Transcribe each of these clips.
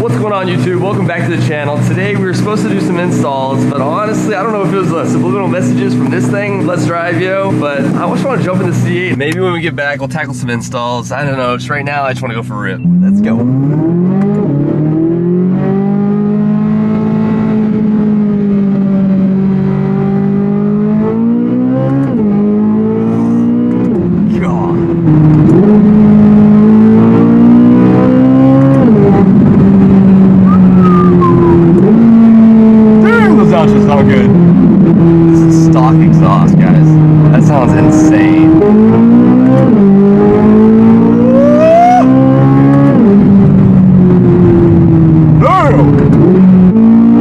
What's going on, YouTube? Welcome back to the channel. Today we were supposed to do some installs, but honestly I don't know if it was subliminal messages from this thing, Let's Drive Yo, but I just want to jump in the C8. Maybe when we get back we'll tackle some installs. I don't know, just right now I just want to go for a rip. Let's go. Exhaust, guys. That sounds insane.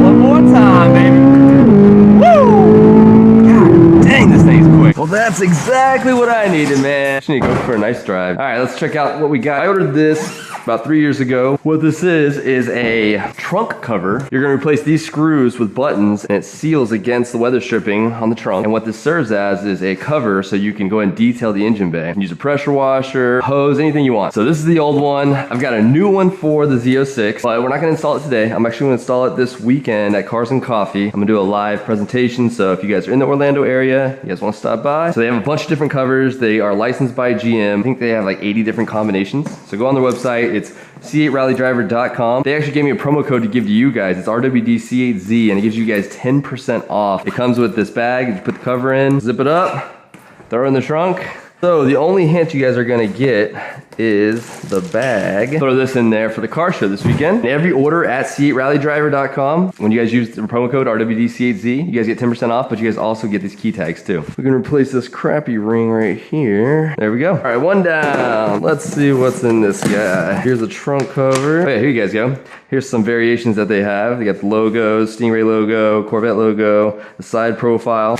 One more time, baby. Woo! God dang, this thing's quick. Well, that's exactly what I needed, man. Just need to go for a nice drive. All right, let's check out what we got. I ordered this about 3 years ago. What this is a trunk cover. You're gonna replace these screws with buttons and it seals against the weather stripping on the trunk. And what this serves as is a cover so you can go and detail the engine bay. You can use a pressure washer, hose, anything you want. So this is the old one. I've got a new one for the Z06, but we're not gonna install it today. I'm actually gonna install it this weekend at Cars and Coffee. I'm gonna do a live presentation. So if you guys are in the Orlando area, you guys wanna stop by. So they have a bunch of different covers. They are licensed by GM. I think they have like 80 different combinations. So go on their website. It's C8rallydriver.com. They actually gave me a promo code to give to you guys. It's RWDC8Z and it gives you guys 10% off. It comes with this bag. You put the cover in, zip it up, throw it in the trunk. So the only hint you guys are gonna get is the bag. Throw this in there for the car show this weekend. Every order at C8rallydriver.com, when you guys use the promo code RWDC8Z, you guys get 10% off, but you guys also get these key tags too. We're gonna replace this crappy ring right here. There we go. All right, one down. Let's see what's in this guy. Here's the trunk cover. Oh yeah, here you guys go. Here's some variations that they have. They got the logos, Stingray logo, Corvette logo, the side profile.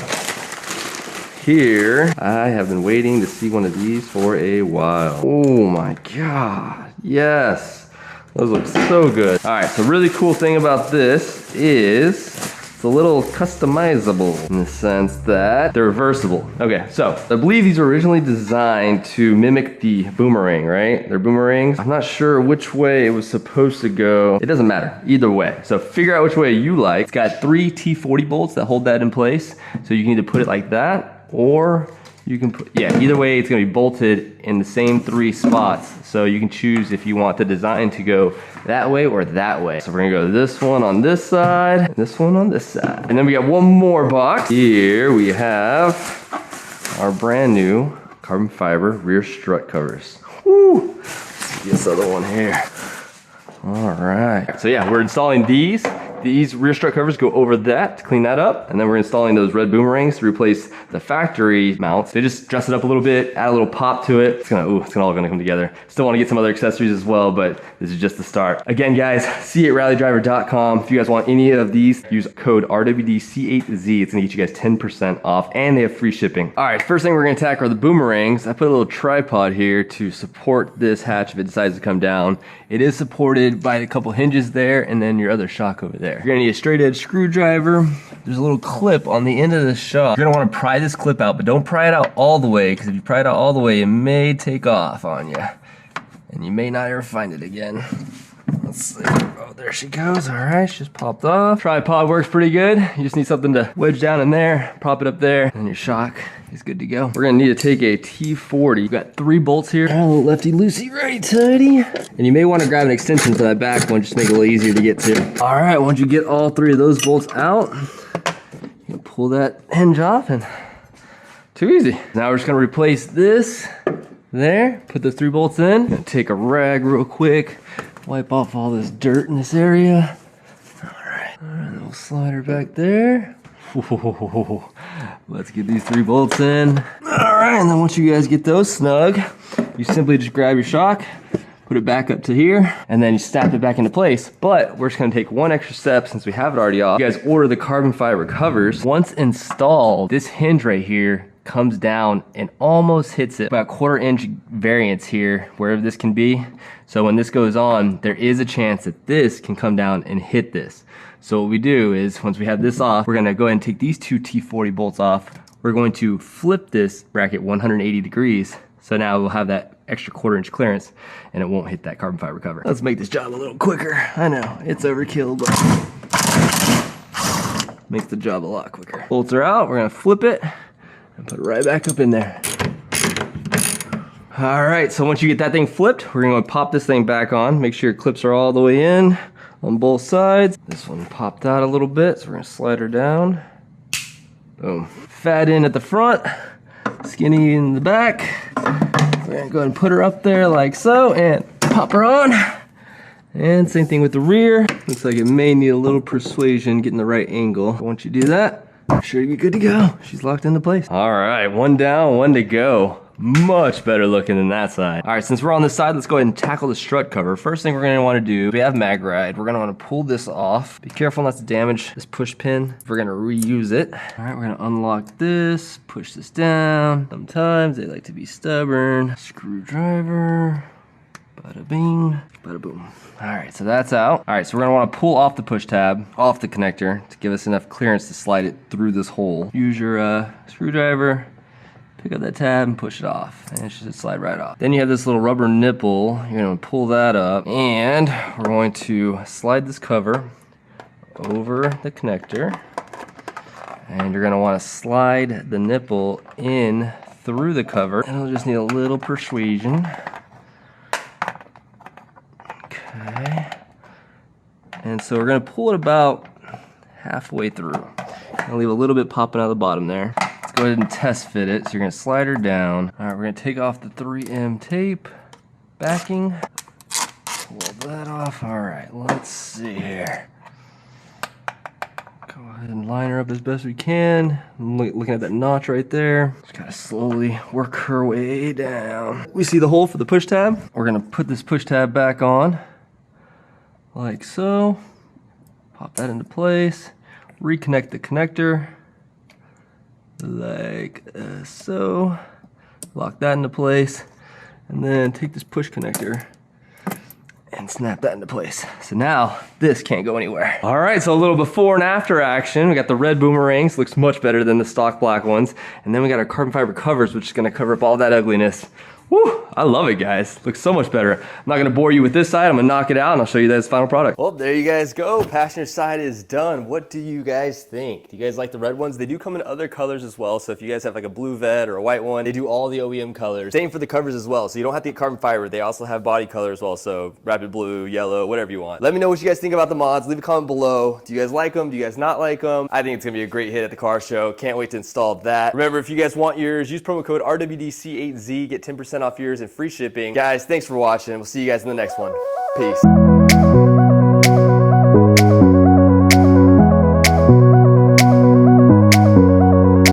Here, I have been waiting to see one of these for a while. Oh my God, yes. Those look so good. All right, so really cool thing about this is it's a little customizable in the sense that they're reversible. Okay, so I believe these were originally designed to mimic the boomerang, right? They're boomerangs. I'm not sure which way it was supposed to go. It doesn't matter, either way. So figure out which way you like. It's got 3 T40 bolts that hold that in place. So you can either put it like that, or you can put, yeah, either way it's gonna be bolted in the same 3 spots. So you can choose if you want the design to go that way or that way. So we're gonna go this one on this side, and this one on this side. And then we got one more box. Here we have our brand new carbon fiber rear strut covers. Woo! Let's get this other one here. All right, so yeah, we're installing these. These rear strut covers go over that to clean that up. And then we're installing those red boomerangs to replace the factory mounts. They just dress it up a little bit, add a little pop to it. It's all gonna come together. Still wanna get some other accessories as well, but this is just the start. Again, guys, C8rallydriver.com. If you guys want any of these, use code RWDC8Z. It's gonna get you guys 10% off and they have free shipping. All right, first thing we're gonna attack are the boomerangs. I put a little tripod here to support this hatch if it decides to come down. It is supported by a couple hinges there and then your other shock over there. You're gonna need a straight edge screwdriver. There's a little clip on the end of the shock. You're gonna wanna pry this clip out, but don't pry it out all the way, because if you pry it out all the way, it may take off on you. And you may not ever find it again. Let's see. Oh, there she goes. All right, she just popped off. Tripod works pretty good. You just need something to wedge down in there, prop it up there, and your shock is good to go. We're gonna need to take a T40. We've got 3 bolts here. Oh, lefty loosey, righty tighty. And you may want to grab an extension for that back one, just to make it a little easier to get to. All right, once you get all 3 of those bolts out, you can pull that hinge off and too easy. Now we're just gonna replace this there, put the 3 bolts in. Gonna take a rag real quick, wipe off all this dirt in this area. All right, little slider back there. Whoa. Let's get these 3 bolts in. All right, and then once you guys get those snug, you simply just grab your shock, put it back up to here, and then you snap it back into place. But we're just gonna take one extra step since we have it already off. You guys order the carbon fiber covers. Once installed, this hinge right here comes down and almost hits it. About 1/4 inch variance here, wherever this can be. So when this goes on, there is a chance that this can come down and hit this. So what we do is, once we have this off, we're gonna go ahead and take these 2 T40 bolts off. We're going to flip this bracket 180 degrees. So now we'll have that extra 1/4 inch clearance and it won't hit that carbon fiber cover. Let's make this job a little quicker. I know, it's overkill, but makes the job a lot quicker. Bolts are out, we're gonna flip it and put it right back up in there. All right, so once you get that thing flipped, we're gonna pop this thing back on. Make sure your clips are all the way in on both sides. This one popped out a little bit, so we're gonna slide her down. Boom. Fat in at the front, skinny in the back. We're gonna go ahead and put her up there like so and pop her on. And same thing with the rear. Looks like it may need a little persuasion getting the right angle. But once you do that, I'm sure you're good to go. She's locked into place. All right, one down, one to go. Much better looking than that side. All right, since we're on this side, let's go ahead and tackle the strut cover. First thing we're gonna wanna do, we have mag ride. We're gonna wanna pull this off. Be careful not to damage this push pin. We're gonna reuse it. All right, we're gonna unlock this, push this down. Sometimes they like to be stubborn. Screwdriver, bada bing, bada boom. All right, so that's out. All right, so we're gonna wanna pull off the push tab, off the connector to give us enough clearance to slide it through this hole. Use your screwdriver, pick up that tab and push it off, and it should slide right off. Then you have this little rubber nipple. You're gonna pull that up, and we're going to slide this cover over the connector, and you're gonna wanna slide the nipple in through the cover, and it'll just need a little persuasion. Okay. And so we're gonna pull it about halfway through. I'll leave a little bit popping out of the bottom there. Let's go ahead and test fit it. So you're gonna slide her down. All right, we're gonna take off the 3M tape backing. Pull that off. All right, let's see here. Go ahead and line her up as best we can. Looking at that notch right there. Just gotta slowly work her way down. We see the hole for the push tab. We're gonna put this push tab back on, like so. Pop that into place. Reconnect the connector, like so. Lock that into place, and then take this push connector and snap that into place. So now this can't go anywhere. All right, so a little before and after action. We got the red boomerangs, looks much better than the stock black ones. And then we got our carbon fiber covers, which is gonna cover up all that ugliness. Woo, I love it, guys. Looks so much better. I'm not gonna bore you with this side. I'm gonna knock it out and I'll show you this final product. Well, there you guys go. Passenger side is done. What do you guys think? Do you guys like the red ones? They do come in other colors as well. So if you guys have like a blue vet or a white one, they do all the OEM colors. Same for the covers as well. So you don't have to get carbon fiber. They also have body color as well. So rapid blue, yellow, whatever you want. Let me know what you guys think about the mods. Leave a comment below. Do you guys like them? Do you guys not like them? I think it's gonna be a great hit at the car show. Can't wait to install that. Remember, if you guys want yours, use promo code RWDC8Z. Get 10% off yours and free shipping. Guys, thanks for watching. We'll see you guys in the next one. Peace.